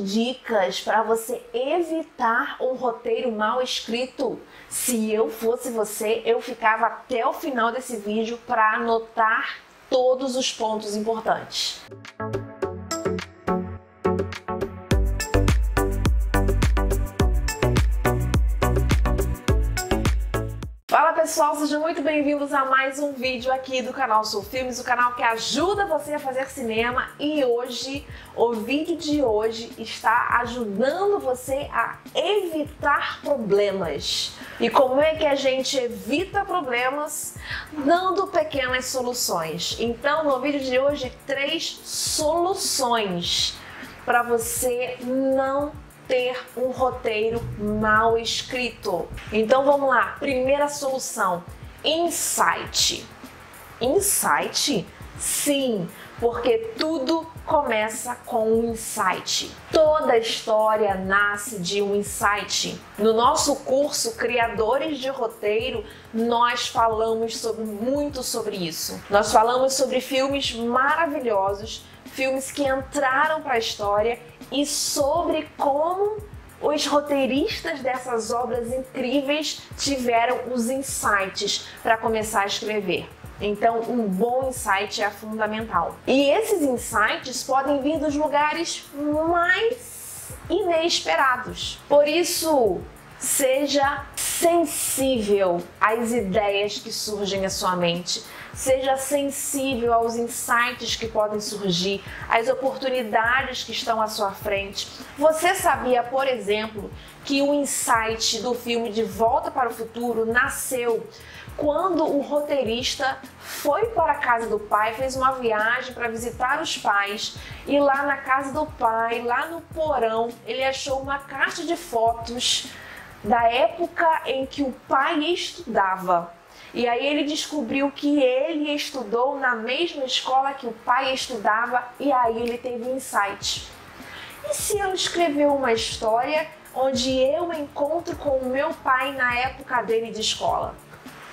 dicas para você evitar um roteiro mal escrito. Se eu fosse você, eu ficava até o final desse vídeo para anotar todos os pontos importantes. Fala pessoal, sejam muito bem-vindos a mais um vídeo aqui do canal Sou Filmes, o canal que ajuda você a fazer cinema, e hoje, o vídeo de hoje está ajudando você a evitar problemas. E como é que a gente evita problemas? Dando pequenas soluções. Então, no vídeo de hoje, 3 soluções para você não ter um roteiro mal escrito. Então vamos lá, primeira solução, insight. Insight? Sim, porque tudo começa com um insight. Toda história nasce de um insight. No nosso curso Criadores de Roteiro, nós falamos muito sobre isso. Nós falamos sobre filmes maravilhosos, filmes que entraram para a história, e sobre como os roteiristas dessas obras incríveis tiveram os insights para começar a escrever. Então, um bom insight é fundamental. E esses insights podem vir dos lugares mais inesperados. Por isso, seja sensível às ideias que surgem à sua mente. Seja sensível aos insights que podem surgir, às oportunidades que estão à sua frente. Você sabia, por exemplo, que o insight do filme De Volta para o Futuro nasceu quando o roteirista foi para a casa do pai, fez uma viagem para visitar os pais, e lá na casa do pai, lá no porão, ele achou uma caixa de fotos da época em que o pai estudava. E aí ele descobriu que ele estudou na mesma escola que o pai estudava, e aí ele teve um insight. E se eu escrever uma história onde eu me encontro com o meu pai na época dele de escola?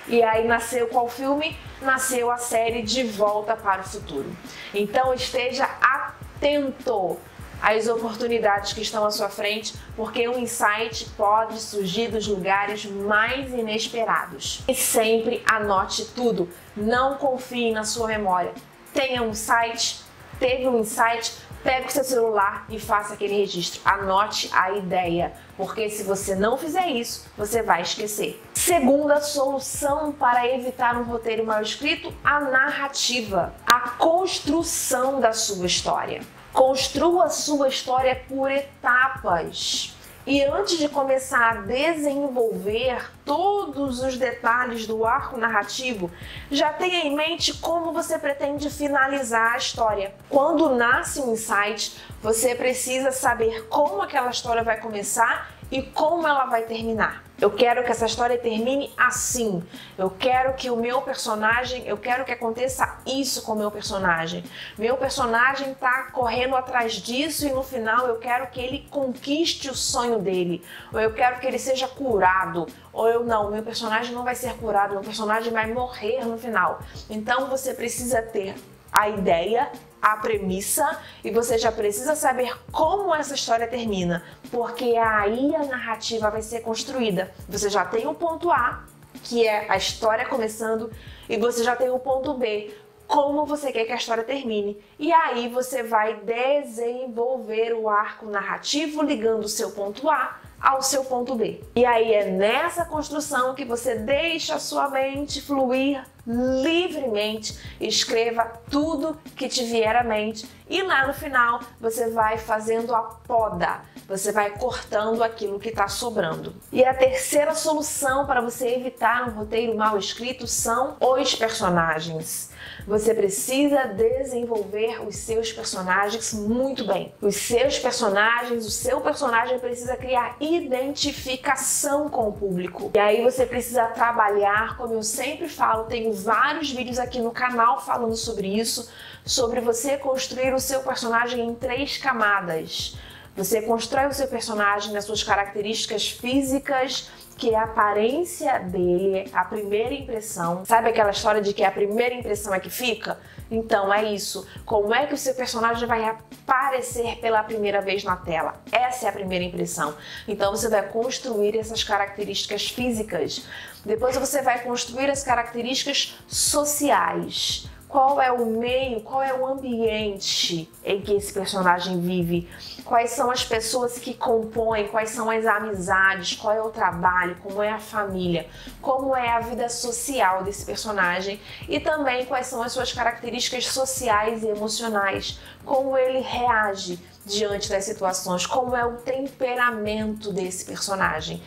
E aí nasceu qual filme? Nasceu a série De Volta para o Futuro. Então esteja atento às oportunidades que estão à sua frente, porque o insight pode surgir dos lugares mais inesperados. E sempre anote tudo, não confie na sua memória. Tenha um insight, teve um insight, pega o seu celular e faça aquele registro. Anote a ideia, porque se você não fizer isso, você vai esquecer. Segunda solução para evitar um roteiro mal escrito: a narrativa, a construção da sua história. Construa a sua história por etapas. E antes de começar a desenvolver todos os detalhes do arco narrativo, já tenha em mente como você pretende finalizar a história. Quando nasce um insight, você precisa saber como aquela história vai começar e como ela vai terminar. Eu quero que essa história termine assim. Eu quero que o meu personagem, eu quero que aconteça isso com o meu personagem. Meu personagem tá correndo atrás disso e no final eu quero que ele conquiste o sonho dele. Ou eu quero que ele seja curado. Ou eu não, meu personagem não vai ser curado, meu personagem vai morrer no final. Então você precisa ter a ideia, a premissa, e você já precisa saber como essa história termina, porque aí a narrativa vai ser construída. Você já tem o ponto A, que é a história começando, e você já tem o ponto B, como você quer que a história termine. E aí você vai desenvolver o arco narrativo ligando o seu ponto A ao seu ponto B. E aí é nessa construção que você deixa a sua mente fluir livremente, escreva tudo que te vier à mente, e lá no final você vai fazendo a poda, você vai cortando aquilo que está sobrando. E a terceira solução para você evitar um roteiro mal escrito são os personagens. Você precisa desenvolver os seus personagens muito bem. Os seus personagens, o seu personagem precisa criar identificação com o público. E aí você precisa trabalhar, como eu sempre falo, tenho vários vídeos aqui no canal falando sobre isso, sobre você construir o seu personagem em 3 camadas. Você constrói o seu personagem nas suas características físicas, que é a aparência dele, a primeira impressão. Sabe aquela história de que a primeira impressão é que fica? Então é isso. Como é que o seu personagem vai aparecer pela primeira vez na tela? Essa é a primeira impressão. Então você vai construir essas características físicas. Depois você vai construir as características sociais. Qual é o meio, qual é o ambiente em que esse personagem vive? Quais são as pessoas que compõem, quais são as amizades, qual é o trabalho, como é a família, como é a vida social desse personagem e também quais são as suas características sociais e emocionais, como ele reage diante das situações, como é o temperamento desse personagem.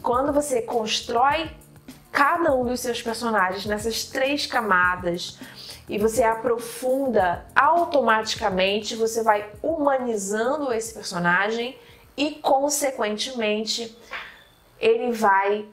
Quando você constrói cada um dos seus personagens nessas 3 camadas e você aprofunda, automaticamente você vai humanizando esse personagem e, consequentemente, ele vai,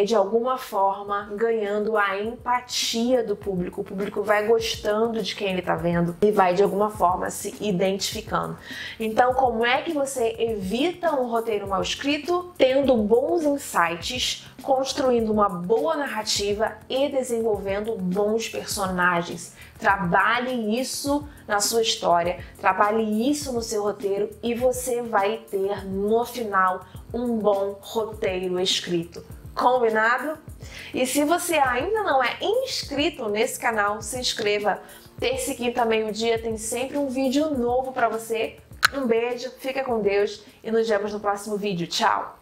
de alguma forma, ganhando a empatia do público. O público vai gostando de quem ele está vendo e vai, de alguma forma, se identificando. Então, como é que você evita um roteiro mal escrito? Tendo bons insights, construindo uma boa narrativa e desenvolvendo bons personagens. Trabalhe isso na sua história, trabalhe isso no seu roteiro e você vai ter, no final, um bom roteiro escrito. Combinado? E se você ainda não é inscrito nesse canal, se inscreva. Terça e quinta, meio-dia, tem sempre um vídeo novo para você. Um beijo, fica com Deus e nos vemos no próximo vídeo. Tchau!